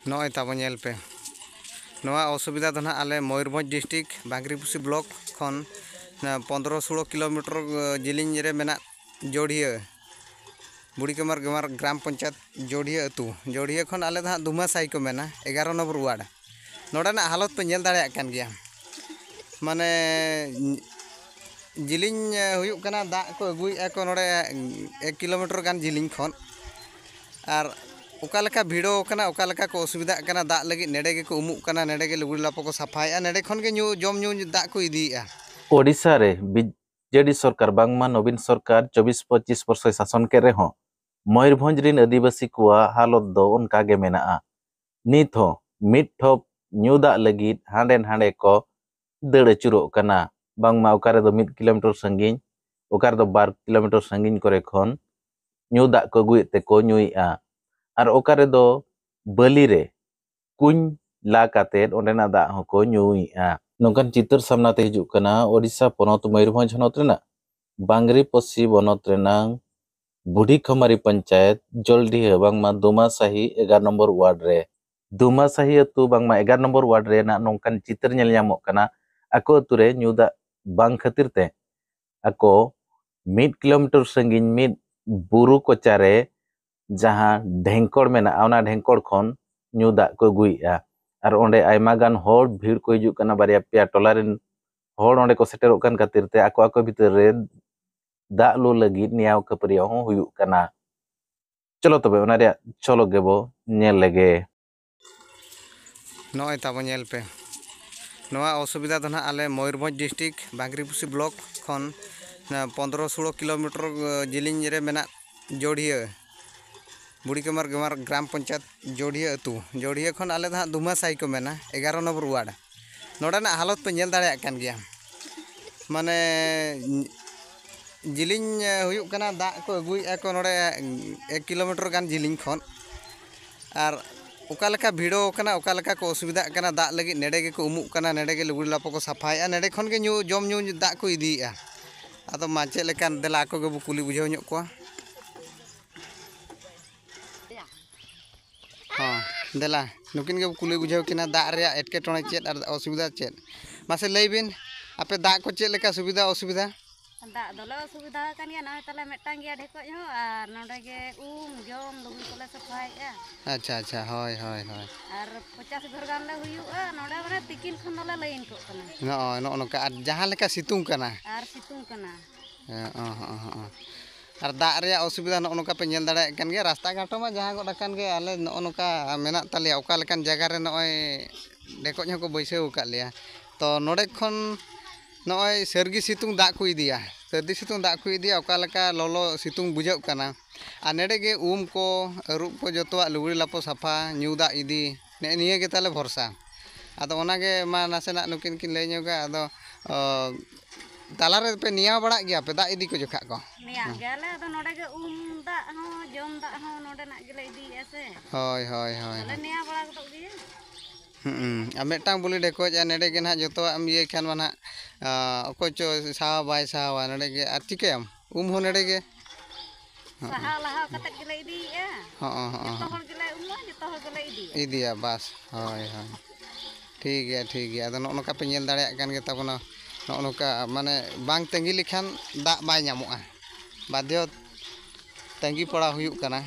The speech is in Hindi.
नॉय ताबो नेल पे नोआ असुविधा दो ना आले मयूरभंज डिस्ट्रिक्ट बांगरीपुसी ब्लॉक खन 15-16 किलोमीटर जिलिंग रे मेना जोड़िया बुड़ीकमार गमार ग्राम पंचायत जोड़िया अतु जोड़िया खन आले दा दुमा साई को मेना 11 नंबर वार्ड नोडा हालत पे नेल दाड़े कान गया माने जिलिंग हुयुक कना दा को अगुई को नोडे 1 किलोमीटर गान जिलिंग खन और ओकालेका भिड़ो कना ओकालेका को असुविधा कना दा लगी नेडे के को उमुक कना नेडे के लुगड़ी लापो को सफाया नेडे खन के न्यू जम न्यू दा को इदीया ओडिशा रे बीजेडी सरकार बांगमा नवीन सरकार 24-25 वर्ष शासन के रहो मयूरभंज रिन आदिवासी कुआ हालत दो उनका गे मेना नित हो मिड ठोप न्यू दा लगी हांडे को दड़ अचुरो कना बांगमा ओकारे दो 1 किलोमीटर संगीन ओकारे दो 12 किलोमीटर संगीन करे खन न्यू दा को गुइते को न्यूइया और ओकारे दो बली रे कुñ ला काते ओंडेना दा हको न्यूइया नोंकान चित्र सामना ते हिजुक कना ओडिशा पनत मयूरभंज हनत रेना बांगरीपोसी बनत रेना बुढ़ी खमारी पंचायत जल्दी बांगमा दुमासाही 11 नंबर वार्ड रे दुमासाही अतु बांगमा 11 नंबर वार्ड रे ना नोंकान चित्र नेल ᱧᱟᱢᱚᱜ कना ako अतु रे न्यू दा बांग खातिर ते ako 1 किलोमीटर संगीन मिड बुरु कोचारे जहां ढेंकड़ मेना ओना ढेंकड़ खन न्यू दा को गुइया और ओंडे आयमा गान होड़ भीड़ को हिजुक कना बारिया पिया टोलारिन होड़ ओंडे को सेटेरोक कान खातिर ते ako भीतर रे दा लो लगी नियाव खपरिया हो हुयुक कना चलो तबे ओना रे चलो गेबो नेल लेगे नॉय ताबो नेल पे नोआ असुविधा दो ना आले मयूरभंज डिस्ट्रिक्ट बांगरीपुसी ब्लॉक खन 15-16 किलोमीटर जिलिंग रे मेना जोड़िया बुड़ीकमार गमार ग्राम पंचायत जोड़िया अतु जोड़िया खन आले दा दुमा साई को मेना 11 नंबर वार्ड नोडा हालत पे नेल दाड़े कान गया माने जिलिंग हुयुक कना दा को अगुई को नोडे 1 किलोमीटर गान जिलिंग खन और ओकालेका भिड़ो कना ओकालेका को असुविधा कना दा लगी नेडे के को उमुक कना नेडे के लुगड़ी लापो को सफाया नेडे खन के न्यू जम न्यू दा को इदीया आदो मा चेद लेकान देला को गबु कुली बुझाव ᱧᱚᱜ कोआ हाँ देला नुकिन के कुली बुझाव किना दा रे एटकेटोणे चेद और असुविधा चेद मासे लैबिन आपे दा को चेद लेका सुविधा असुविधा दा दले असुविधा कान गया ना तले मेटांग गया ढेकोज हो और नोडे गे जम लुगड़ी कोले सफाया अच्छा अच्छा होय होय होय और 50 घर गान ले हुयुआ नोडे माने तिकिन खन दले लाइन को कना नो नो का जहां लेका सितुंग कना और सितुंग कना और दा रे असुविधा नो नोका पे नेल दाड़े कान गया रास्ता घाटो मा जहां गोड कान गे आले नो नोका मेना तालिया ओका लेकान जगह रे नोय ढेकोज हो को बैसेव का लिया तो नोडे खन नोय सरगी सितुंग दा को इदिया सर्दी सितुंग दा को इदिया ओका लेका लोलो सितुंग बुझाव कना आ नेडे गे को रूप को जतवा लुगड़ी लापो सफा न्यू दा इदी ने निये गे ताले भरसा आदो ओना गे मा नासेना नुकिन किन लय ᱧᱚᱜᱟ आदो तालारे पे निया बड़ा गया पे दा इदी को जोखा को निया गेले आदो नोडे गे दा हो जम दा हो नोडे ना गेले इदी एसे होय होय होय ले निया बड़ा गतो गे आ मेटांग बुली डेकोज नेडे गे ना जतो आम ये खान माना अको चो सावा बाय सावा नेडे गे आ चिकेम हो नेडे गे सहा लहा कते गेले इदी हां जतो हर गेले जतो हर गेले इदिया बस होय होय ठीक गया आदो नोका पे नेल दाड़े कान गे ताबना नोका माने बांग तंगी लिखान दा बाय ᱧᱟᱢᱚᱜᱼᱟ बाध्य तंगी पड़ा हुयुक कना